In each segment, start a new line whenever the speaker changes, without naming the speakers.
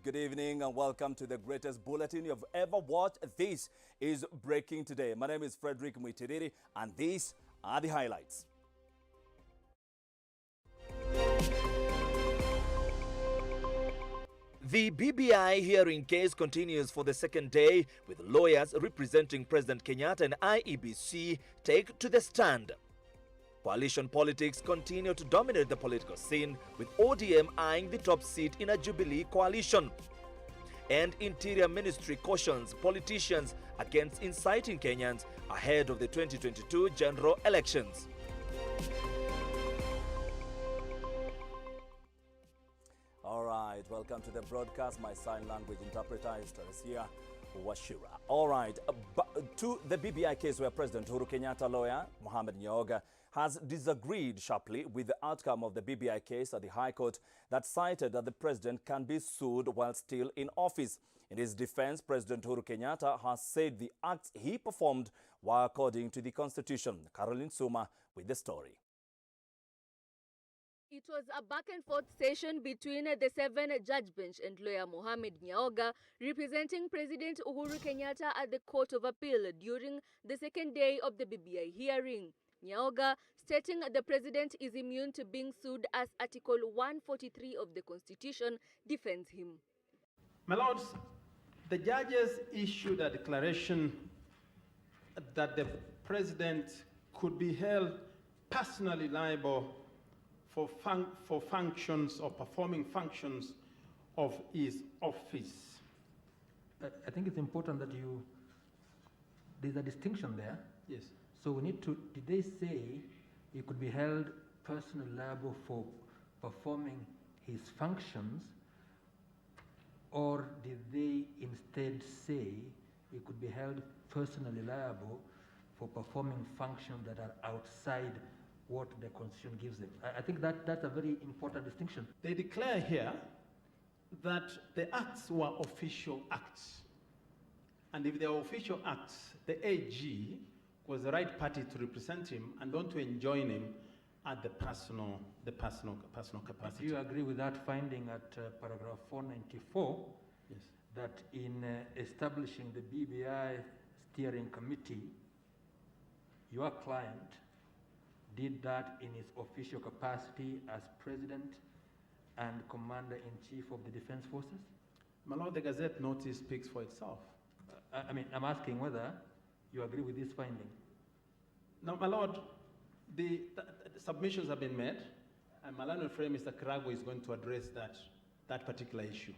good evening and welcome to the greatest bulletin you've ever watched. This is Breaking Today. My name is Frederick Muitiriri and these are the highlights. The BBI hearing case continues for the second day, with lawyers representing President Kenyatta and IEBC take to the stand. Coalition politics continue to dominate the political scene, with ODM eyeing the top seat in a Jubilee coalition. And Interior Ministry cautions politicians against inciting Kenyans ahead of the 2022 general elections. All right, welcome to the broadcast. My sign language interpreter is Teresia Washira. All right, to the BBI case where President Uhuru Kenyatta lawyer Mohamed Nyaoga has disagreed sharply with the outcome of the BBI case at the High Court that cited that the president can be sued while still in office. In his defense, President Uhuru Kenyatta has said the acts he performed were according to the Constitution. Caroline Suma with the story.
It was a back-and-forth session between the seven-judge bench and lawyer Mohamed Nyaoga, representing President Uhuru Kenyatta at the Court of Appeal during the second day of the BBI hearing. Nyaoga stating the president is immune to being sued as Article 143 of the Constitution defends him.
My lords, the judges issued a declaration that the president could be held personally liable for functions or performing functions of his office.
I think it's important that there's a distinction there.
Yes.
So we need to, did they say he could be held personally liable for performing his functions, or did they instead say he could be held personally liable for performing functions that are outside what the Constitution gives them? I think that's a very important distinction.
They declare here that the acts were official acts. And if they were official acts, the AG was the right party to represent him and not to enjoin him at the personal capacity.
Do you agree with that finding at paragraph 494?
Yes.
That in establishing the BBI steering committee, your client did that in his official capacity as president and commander-in-chief of the defense forces?
My lord, the Gazette notice speaks for itself.
I'm asking whether you agree with this finding.
Now, my lord, the submissions have been made, and my learned friend, Mr. Kiragu, is going to address that particular issue.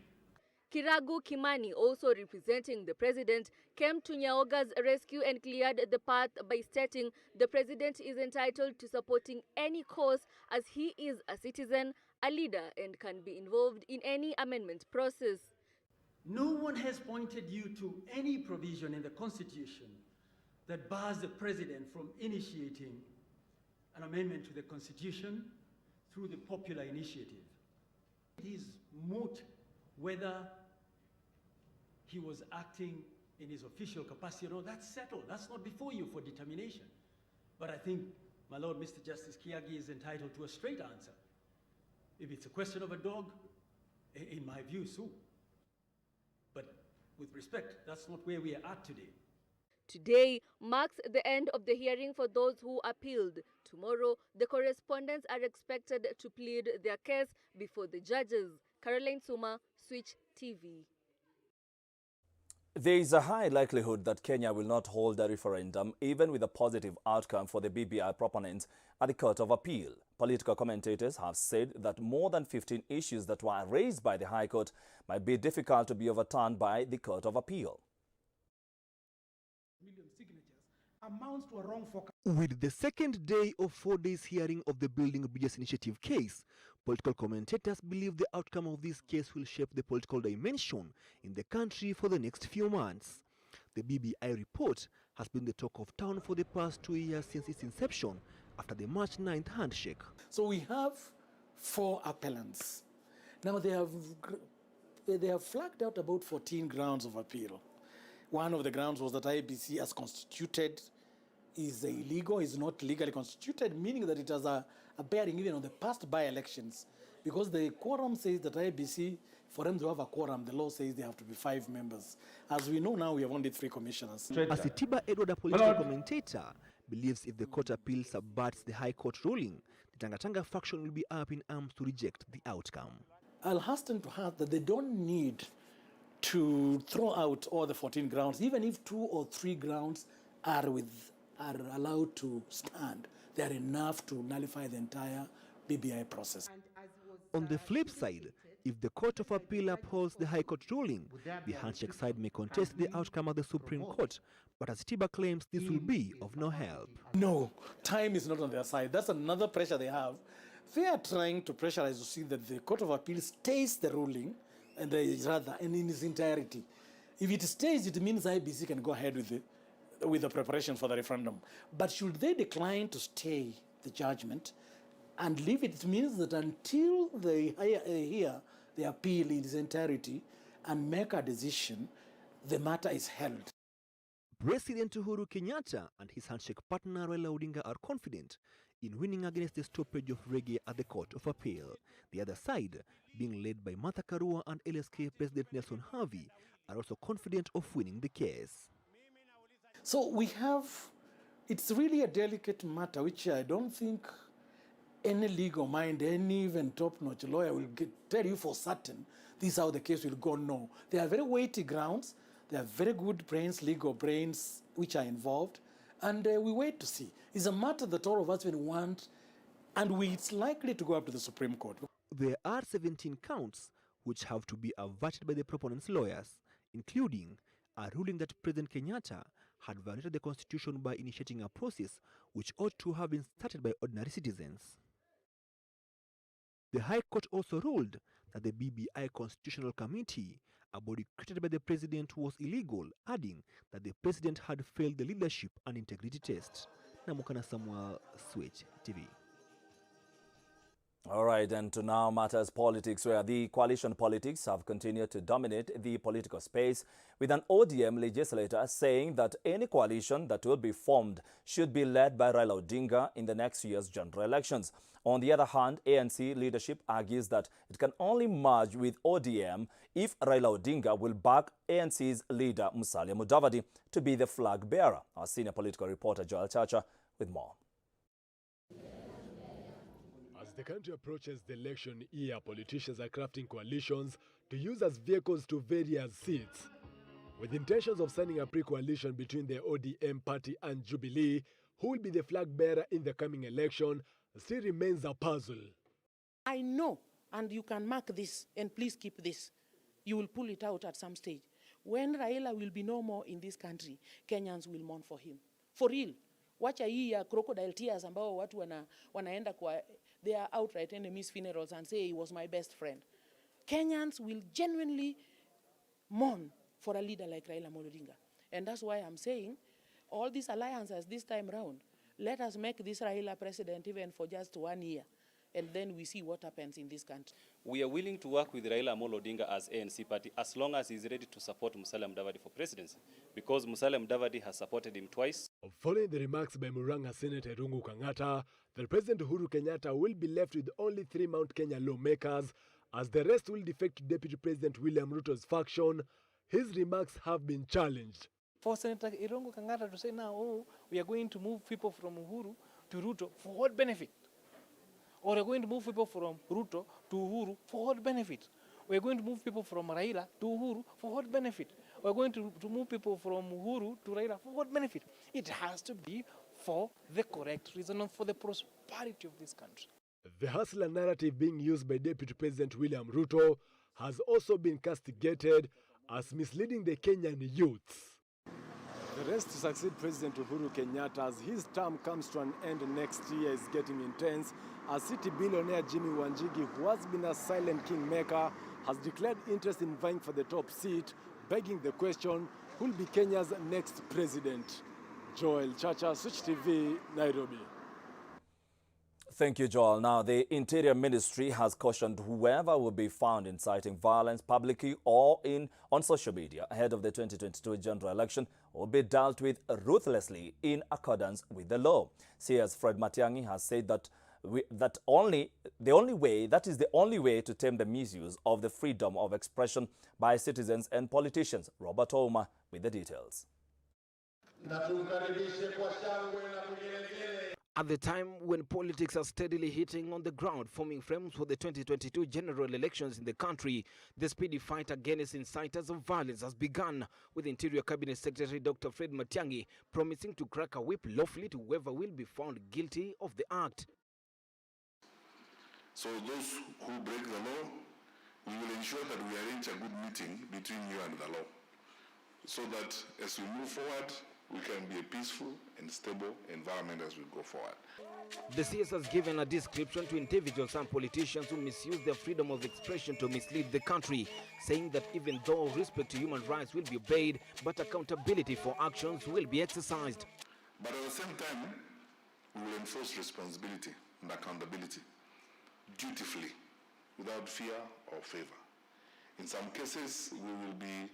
Kiragu Kimani, also representing the president, came to Nyaoga's rescue and cleared the path by stating the president is entitled to supporting any cause as he is a citizen, a leader, and can be involved in any amendment process.
No one has pointed you to any provision in the Constitution that bars the president from initiating an amendment to the Constitution through the popular initiative. It is moot whether he was acting in his official capacity or not. That's settled. That's not before you for determination. But I think, my Lord, Mr. Justice Kiagi is entitled to a straight answer. If it's a question of a dog, in my view, so. But with respect, that's not where we are at today.
Today marks the end of the hearing for those who appealed. Tomorrow, the correspondents are expected to plead their case before the judges. Caroline Suma, Switch TV.
There is a high likelihood that Kenya will not hold a referendum, even with a positive outcome for the BBI proponents at the Court of Appeal. Political commentators have said that more than 15 issues that were raised by the High Court might be difficult to be overturned by the Court of Appeal.
Amounts to a wrong focus.
With the second day of 4 days hearing of the Building Bridges Initiative case, political commentators believe the outcome of this case will shape the political dimension in the country for the next few months. The BBI report has been the talk of town for the past 2 years since its inception after the March 9th handshake.
So we have 4 appellants. Now they have flagged out about 14 grounds of appeal. One of the grounds was that IEBC as constituted is illegal, is not legally constituted, meaning that it has a bearing even on the past by-elections, because the quorum says that IEBC For them to have a quorum, the law says they have to be 5 members. As we know now, we have only 3 commissioners.
Asitiba Edward, a political commentator, believes if the court appeal subverts the High Court ruling, the Tanga faction will be up in arms to reject the outcome.
I'll hasten to add that they don't need to throw out all the 14 grounds. Even if 2 or 3 grounds are allowed to stand, they are enough to nullify the entire BBI process.
On the flip side, if the Court of Appeal upholds the High Court ruling, the handshake side may contest the outcome of the Supreme Court. But as Tiba claims, this will be of no help.
No, time is not on their side. That's another pressure they have. They are trying to pressurize to see that the Court of Appeal stays the ruling, and in its entirety. If it stays, it means IEBC can go ahead with the preparation for the referendum. But should they decline to stay the judgment and leave it, it means that until they hear the appeal in its entirety and make a decision, the matter is held.
President Uhuru Kenyatta and his handshake partner Raila Odinga are confident in winning against the stoppage of reggae at the Court of Appeal. The other side, being led by Martha Karua and LSK President Nelson Harvey, are also confident of winning the case.
So it's really a delicate matter, which I don't think any legal mind, any even top-notch lawyer will tell you for certain this is how the case will go. No. There are very weighty grounds. There are very good brains, legal brains, which are involved. And we wait to see. It's a matter that all of us will want, and it's likely to go up to the Supreme Court.
There are 17 counts which have to be averted by the proponent's lawyers, including a ruling that President Kenyatta had violated the Constitution by initiating a process which ought to have been started by ordinary citizens. The High Court also ruled that the BBI Constitutional Committee, a body created by the President, was illegal, adding that the President had failed the leadership and integrity test. Namukana Samuel, Switch TV.
All right, and to now matters politics, where the coalition politics have continued to dominate the political space, with an ODM legislator saying that any coalition that will be formed should be led by Raila Odinga in the next year's general elections. On the other hand, ANC leadership argues that it can only merge with ODM if Raila Odinga will back ANC's leader Musalia Mudavadi to be the flag bearer. Our senior political reporter Joel Chacha with more.
As the country approaches the election year, politicians are crafting coalitions to use as vehicles to various seats. With intentions of signing a pre-coalition between the ODM party and Jubilee, who will be the flag bearer in the coming election, still remains a puzzle.
I know, and you can mark this, and please keep this. You will pull it out at some stage. When Raila will be no more in this country, Kenyans will mourn for him. For real. Wacha hii ya crocodile tears ambao watu wanaenda kwa their outright enemies' funerals and say he was my best friend. Kenyans will genuinely mourn for a leader like Raila Odinga. And that's why I'm saying all these alliances this time round, let us make this Raila president even for just 1 year, and then we see what happens in this country.
We are willing to work with Raila Odinga as ANC party as long as he's ready to support Musalia Mudavadi for presidency, because Musalia Mudavadi has supported him twice.
Following the remarks by Murang'a Senator Irungu Kang'ata, the President Uhuru Kenyatta will be left with only 3 Mount Kenya lawmakers, as the rest will defect to Deputy President William Ruto's faction. His remarks have been challenged.
For Senator Irungu Kang'ata to say now, oh, we are going to move people from Uhuru to Ruto, for what benefit? Or we are going to move people from Ruto to Uhuru, for what benefit? We are going to move people from Raila to Uhuru, for what benefit? We are going to move people from Uhuru to Raila, for what benefit? It has to be for the correct reason and for the prosperity of this country.
The hustler narrative being used by Deputy President William Ruto has also been castigated as misleading the Kenyan youths. The race to succeed President Uhuru Kenyatta as his term comes to an end next year is getting intense, as city billionaire Jimmy Wanjigi, who has been a silent kingmaker, has declared interest in vying for the top seat, begging the question, who will be Kenya's next president? Joel Chacha, Switch TV, Nairobi.
Thank you, Joel. Now, the Interior Ministry has cautioned whoever will be found inciting violence publicly or on social media ahead of the 2022 general election will be dealt with ruthlessly in accordance with the law. CS Fred Matiang'i has said that that is the only way to tame the misuse of the freedom of expression by citizens and politicians. Robert Ouma with the details.
At the time when politics are steadily hitting on the ground, forming frames for the 2022 general elections in the country, the speedy fight against inciters of violence has begun, with Interior Cabinet Secretary Dr. Fred Matiang'i promising to crack a whip lawfully to whoever will be found guilty of the act.
So those who break the law, we will ensure that we arrange a good meeting between you and the law, so that as we move forward, we can be a peaceful and stable environment as we go forward.
The CS has given a description to individuals and politicians who misuse their freedom of expression to mislead the country, saying that even though respect to human rights will be obeyed, but accountability for actions will be exercised.
But at the same time, we will enforce responsibility and accountability dutifully, without fear or favor. In some cases, we will be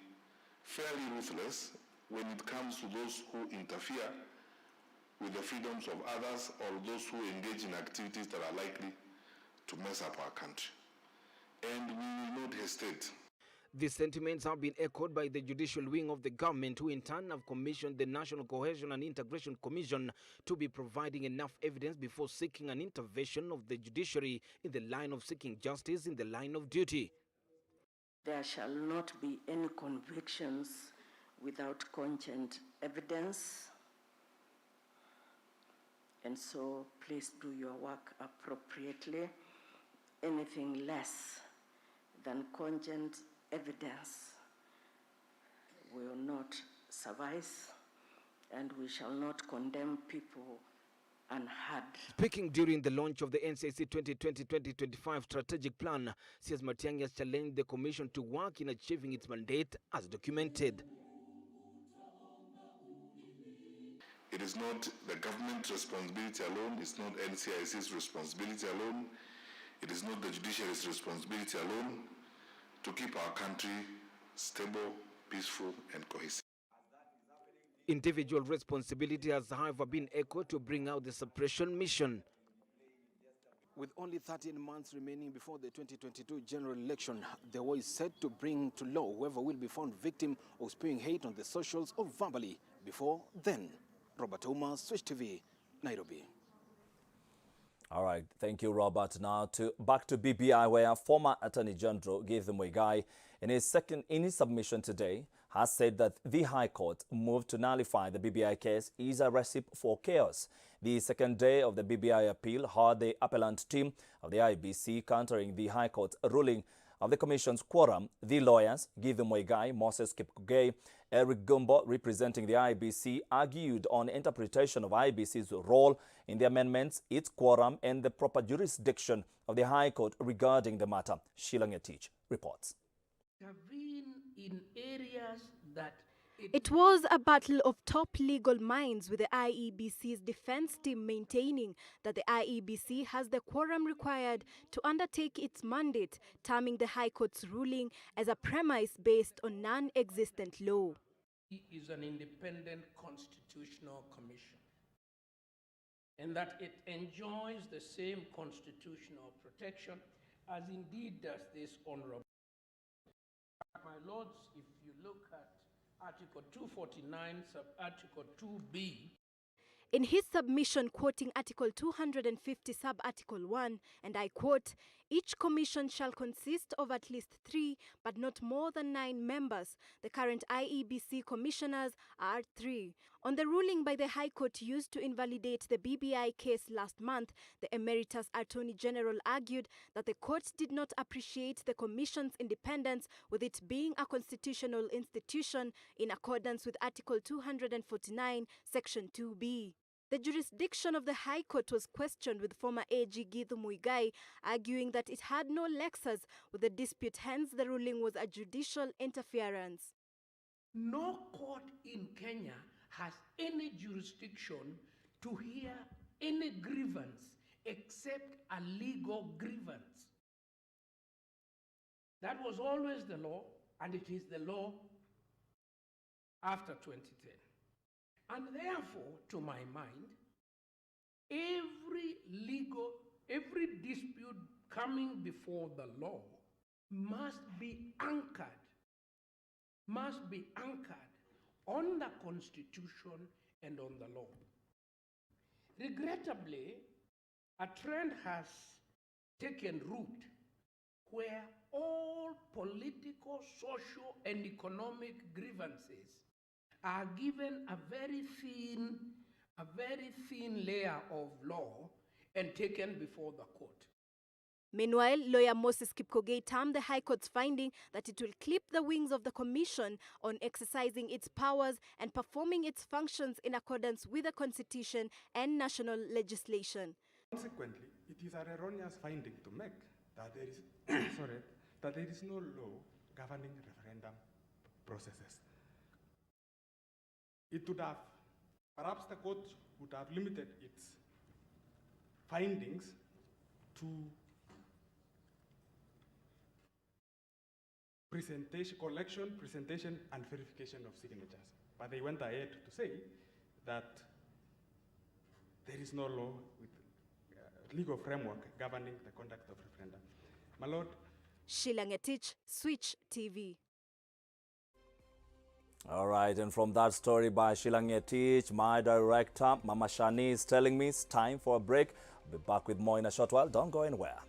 fairly ruthless when it comes to those who interfere with the freedoms of others or those who engage in activities that are likely to mess up our country. And we will not hesitate.
These sentiments have been echoed by the judicial wing of the government, who in turn have commissioned the National Cohesion and Integration Commission to be providing enough evidence before seeking an intervention of the judiciary in the line of seeking justice in the line of duty.
There shall not be any convictions without cogent evidence, and so please do your work appropriately. Anything less than cogent evidence will not suffice, and we shall not condemn people unheard.
Speaking during the launch of the NCIC 2020-2025 strategic plan, CS Matiang'i has challenged the Commission to work in achieving its mandate as documented.
It is not the government's responsibility alone, it's not NCIC's responsibility alone, it is not the judiciary's responsibility alone to keep our country stable, peaceful, and cohesive.
Individual responsibility has, however, been echoed to bring out the suppression mission. With only 13 months remaining before the 2022 general election, the war is set to bring to law whoever will be found victim of spewing hate on the socials or verbally before then. Robert Ouma, Switch TV, Nairobi.
All right, thank you, Robert. Now back to BBI, where former Attorney General Githu Muigai, in his submission today, has said that the High Court move to nullify the BBI case is a recipe for chaos. The second day of the BBI appeal heard the appellant team of the IEBC countering the High Court ruling of the Commission's quorum. The lawyers, Githu Muigai, Moses Kipkogei, Eric Gumbo, representing the IEBC, argued on interpretation of IEBC's role in the amendments, its quorum, and the proper jurisdiction of the High Court regarding the matter. Sheila Ngetich reports.
In areas that
it was a battle of top legal minds, with the IEBC's defense team maintaining that the IEBC has the quorum required to undertake its mandate, terming the High Court's ruling as a premise based on non-existent law.
It is an independent constitutional commission, and that it enjoys the same constitutional protection as indeed does this honorable. My lords, if you look at Article 249, sub-article 2B.
In his submission quoting Article 250, sub-article 1, and I quote, "Each commission shall consist of at least 3, but not more than 9 members. The current IEBC commissioners are 3. On the ruling by the High Court used to invalidate the BBI case last month, the Emeritus Attorney General argued that the court did not appreciate the commission's independence, with it being a constitutional institution in accordance with Article 249, Section 2B. The jurisdiction of the High Court was questioned, with former AG Githu Muigai arguing that it had no nexus with the dispute, hence the ruling was a judicial interference.
No court in Kenya has any jurisdiction to hear any grievance except a legal grievance. That was always the law, and it is the law after 2010. And therefore, to my mind, every legal every dispute coming before the law must be anchored on the Constitution and on the law. Regrettably, a trend has taken root where all political, social, and economic grievances are given a very thin layer of law and taken before the court.
Meanwhile, lawyer Moses Kipkogei termed the High Court's finding that it will clip the wings of the Commission on exercising its powers and performing its functions in accordance with the Constitution and national legislation.
Consequently, it is an erroneous finding to make that there is, that there is no law governing referendum processes. It would have, perhaps the court would have limited its findings to collection, presentation, and verification of signatures. But they went ahead to say that there is no law with legal framework governing the conduct of referendum. My Lord.
Sheila Ngetich, Switch TV.
All right, and from that story by Sheila Ngetich, my director, Mama Shani, is telling me it's time for a break. I'll be back with more in a short while. Don't go anywhere.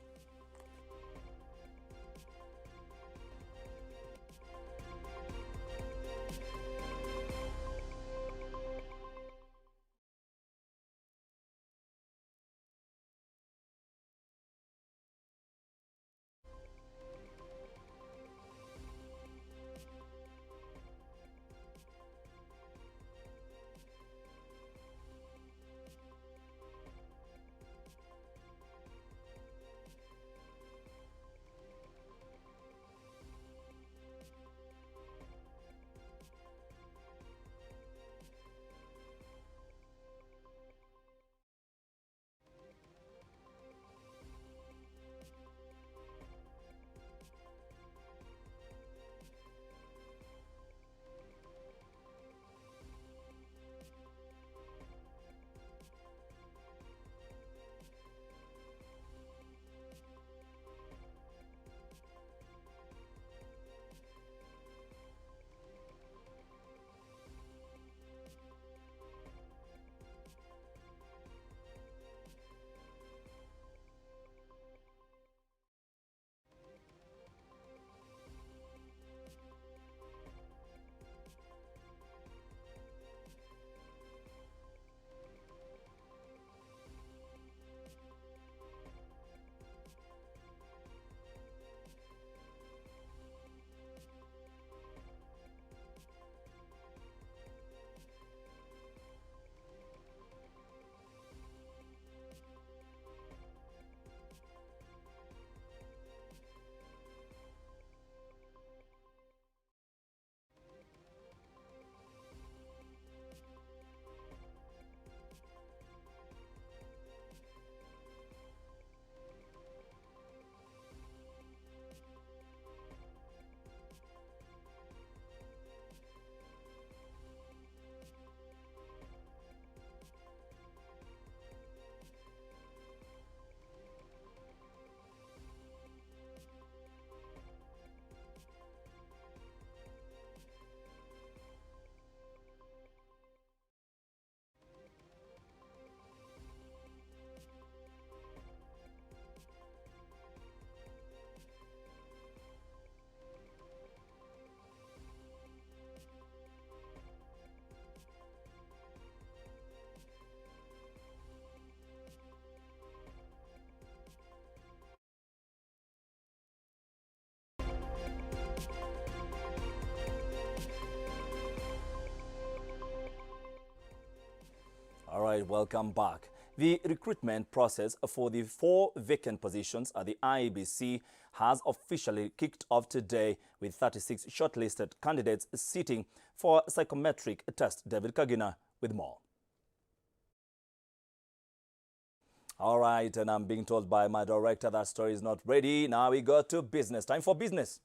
All right, welcome back. The recruitment process for the 4 vacant positions at the IEBC has officially kicked off today, with 36 shortlisted candidates sitting for a psychometric test. David Kagina with more. All right, and I'm being told by my director that story is not ready. Now we go to business. Time for business.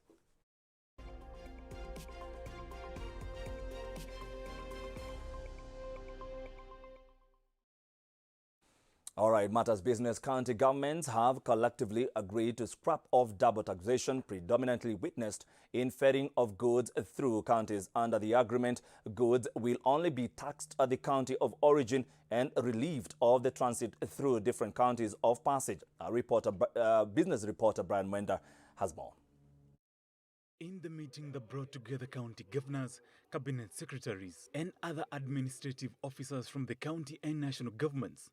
All right, matters business. County governments have collectively agreed to scrap off double taxation predominantly witnessed in ferrying of goods through counties. Under the agreement, goods will only be taxed at the county of origin and relieved of the transit through different counties of passage. Business reporter Brian Wender has more.
In the meeting that brought together county governors, cabinet secretaries, and other administrative officers from the county and national governments,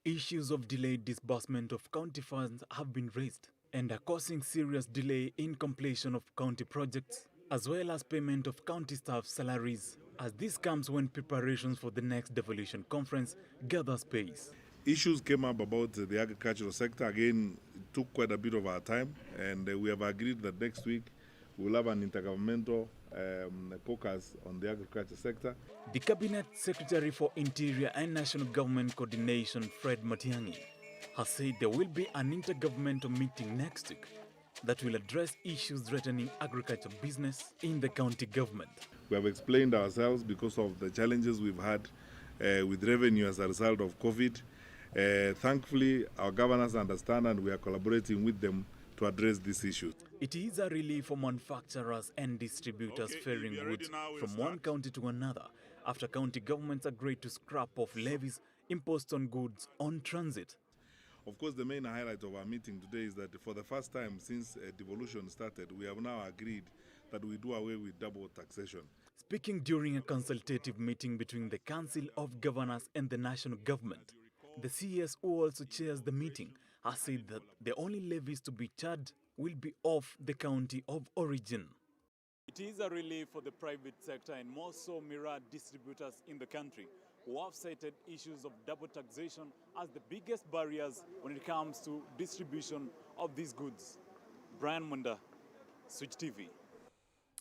issues of delayed disbursement of county funds have been raised and are causing serious delay in completion of county projects, as well as payment of county staff salaries, as this comes when preparations for the next devolution conference gather pace.
Issues came up about the agricultural sector. Again, it took quite a bit of our time, and we have agreed that next week we'll have an intergovernmental focus on the agriculture sector.
The Cabinet Secretary for Interior and National Government Coordination, Fred Matiang'i, has said there will be an intergovernmental meeting next week that will address issues threatening agriculture business in the county government.
We have explained ourselves because of the challenges we've had with revenue as a result of COVID. Thankfully, our governors understand and we are collaborating with them to address these issues.
It is a relief for manufacturers and distributors ferrying goods from one county to another after county governments agreed to scrap off levies imposed on goods on transit.
Of course, the main highlight of our meeting today is that for the first time since devolution started, we have now agreed that we do away with double taxation.
Speaking during a consultative meeting between the Council of Governors and the national government, the CS, who also chairs the meeting, has said that the only levies to be charged will be off the county of origin.
It is a relief for the private sector and more so mirror distributors in the country who have cited issues of double taxation as the biggest barriers when it comes to distribution of these goods. Brian Munda, Switch TV.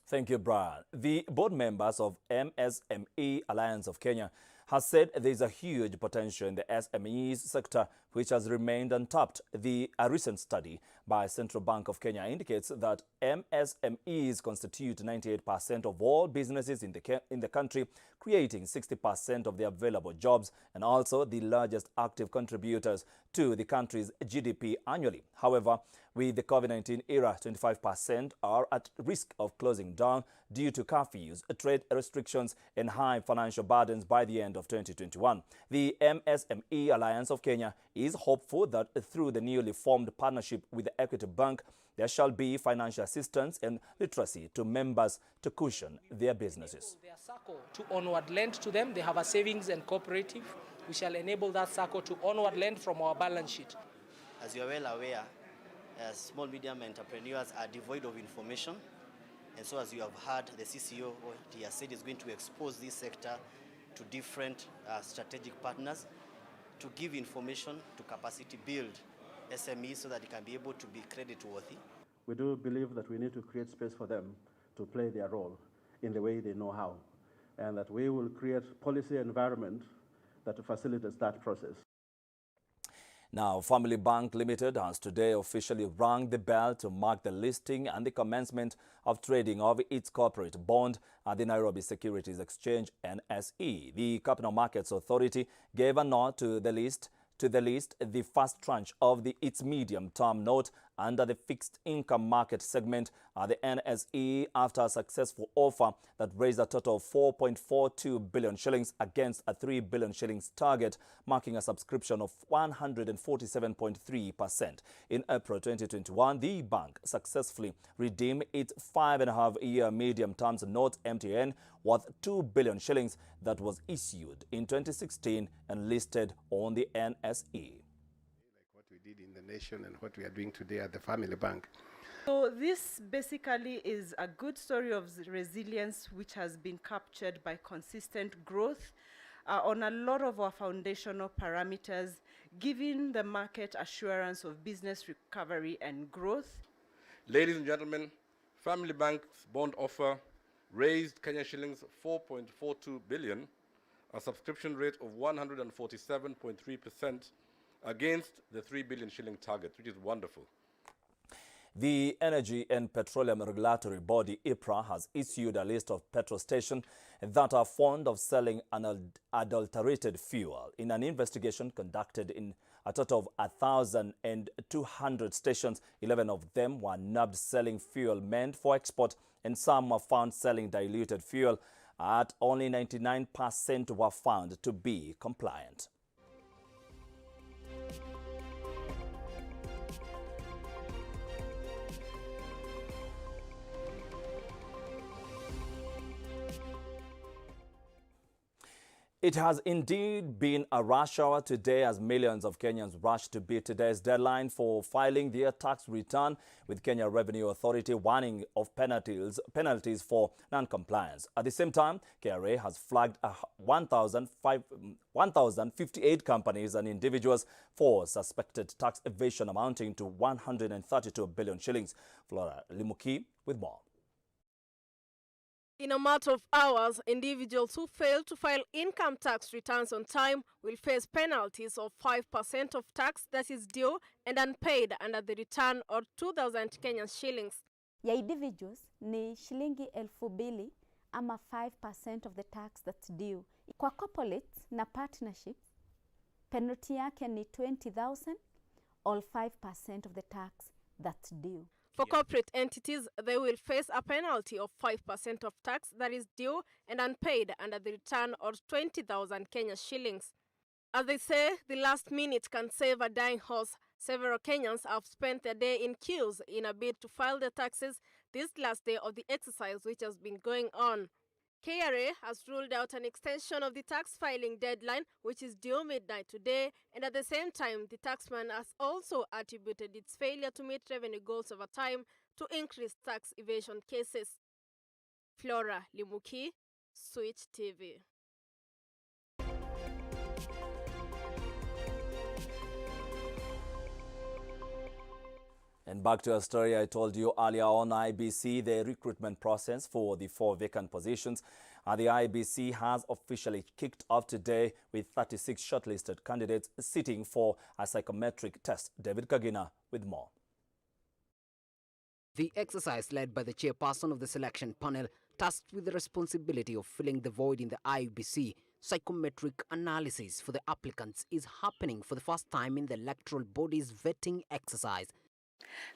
Thank you, Brian. The board members of MSME Alliance of Kenya has said there is a huge potential in the SMEs sector which has remained untapped. A recent study by Central Bank of Kenya indicates that MSMEs constitute 98% of all businesses in the country, creating 60% of the available jobs and also the largest active contributors to the country's GDP annually. However, with the COVID-19 era, 25% are at risk of closing down due to curfews, trade restrictions, and high financial burdens by the end of 2021. The MSME Alliance of Kenya is hopeful that through the newly formed partnership with the Equity Bank, there shall be financial assistance and literacy to members to cushion their businesses.
Their SACCO to onward lend to them. They have a savings and cooperative. We shall enable that SACCO to onward lend from our balance sheet.
As you are well aware, small medium entrepreneurs are devoid of information, and so as you have heard, the CCO, he has said is going to expose this sector to different strategic partners to give information to capacity build SMEs so that they can be able to be credit worthy.
We do believe that we need to create space for them to play their role in the way they know how, and that we will create policy environment that facilitates that process.
Now, Family Bank Limited has today officially rung the bell to mark the listing and the commencement of trading of its corporate bond at the Nairobi Securities Exchange, NSE. The Capital Markets Authority gave a nod to the first tranche of its medium-term note under the fixed income market segment at the NSE after a successful offer that raised a total of 4.42 billion shillings against a 3 billion shillings target, marking a subscription of 147.3%. In April 2021, the bank successfully redeemed its 5.5-year medium-term note MTN worth 2 billion shillings that was issued in 2016 and listed on the NSE.
What we did in the nation and what we are doing today at the Family Bank.
So this basically is a good story of resilience which has been captured by consistent growth on a lot of our foundational parameters, giving the market assurance of business recovery and growth.
Ladies and gentlemen, Family Bank's bond offer raised Kenya shillings 4.42 billion, a subscription rate of 147.3% against the 3 billion shilling target, which is wonderful.
The Energy and Petroleum Regulatory Body, IPRA, has issued a list of petrol stations that are fond of selling unadulterated fuel. In an investigation conducted in a total of 1,200 stations, 11 of them were nabbed selling fuel meant for export, and some were found selling diluted fuel. At only 99% were found to be compliant. It has indeed been a rush hour today as millions of Kenyans rush to beat today's deadline for filing their tax return, with Kenya Revenue Authority warning of penalties for non-compliance. At the same time, KRA has flagged 1,058 companies and individuals for suspected tax evasion amounting to 132 billion shillings. Flora Limuki with more.
In a matter of hours, individuals who fail to file income tax returns on time will face penalties of 5% of tax that is due and unpaid under the return, or 2,000 Kenyan shillings.
Ya individuals ni shilingi 2,000 ama 5% of the tax that's due. Kwa corporates na partnerships, penalty yake ni 20,000 or 5% of the tax that's due.
For corporate entities, they will face a penalty of 5% of tax that is due and unpaid under the return, or 20,000 Kenya shillings. As they say, the last minute can save a dying horse. Several Kenyans have spent their day in queues in a bid to file their taxes this last day of the exercise, which has been going on. KRA has ruled out an extension of the tax filing deadline, which is due midnight today, and at the same time, the taxman has also attributed its failure to meet revenue goals over time to increased tax evasion cases. Flora Limuki, Switch TV.
And back to a story I told you earlier on IEBC, the recruitment process for the 4 vacant positions at the IEBC has officially kicked off today, with 36 shortlisted candidates sitting for a psychometric test. David Kagina with more.
The exercise, led by the chairperson of the selection panel, tasked with the responsibility of filling the void in the IEBC psychometric analysis for the applicants, is happening for the first time in the electoral body's vetting exercise.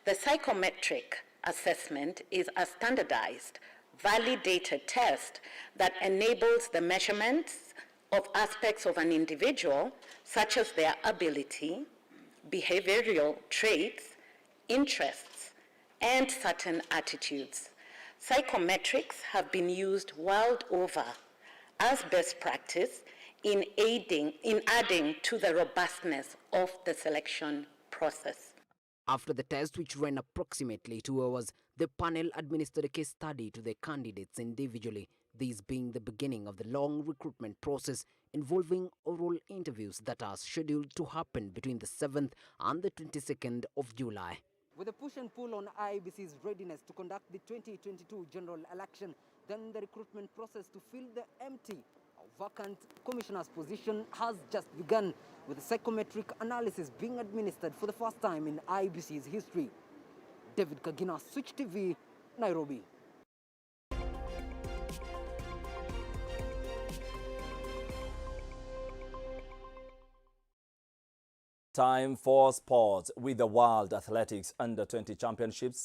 The psychometric assessment is a standardized, validated test that enables the measurements of aspects of an individual, such as their ability, behavioral traits, interests, and certain attitudes. Psychometrics have been used world over as best practice in adding to the robustness of the selection process.
After the test, which ran approximately 2 hours, the panel administered a case study to the candidates individually, this being the beginning of the long recruitment process involving oral interviews that are scheduled to happen between the 7th and the 22nd of July. With a push and pull on IEBC's readiness to conduct the 2022 general election, then the recruitment process to fill the empty vacant commissioner's position has just begun, with psychometric analysis being administered for the first time in IEBC's history. David Kagina, Switch TV, Nairobi.
Time for sports with the World Athletics Under-20 Championships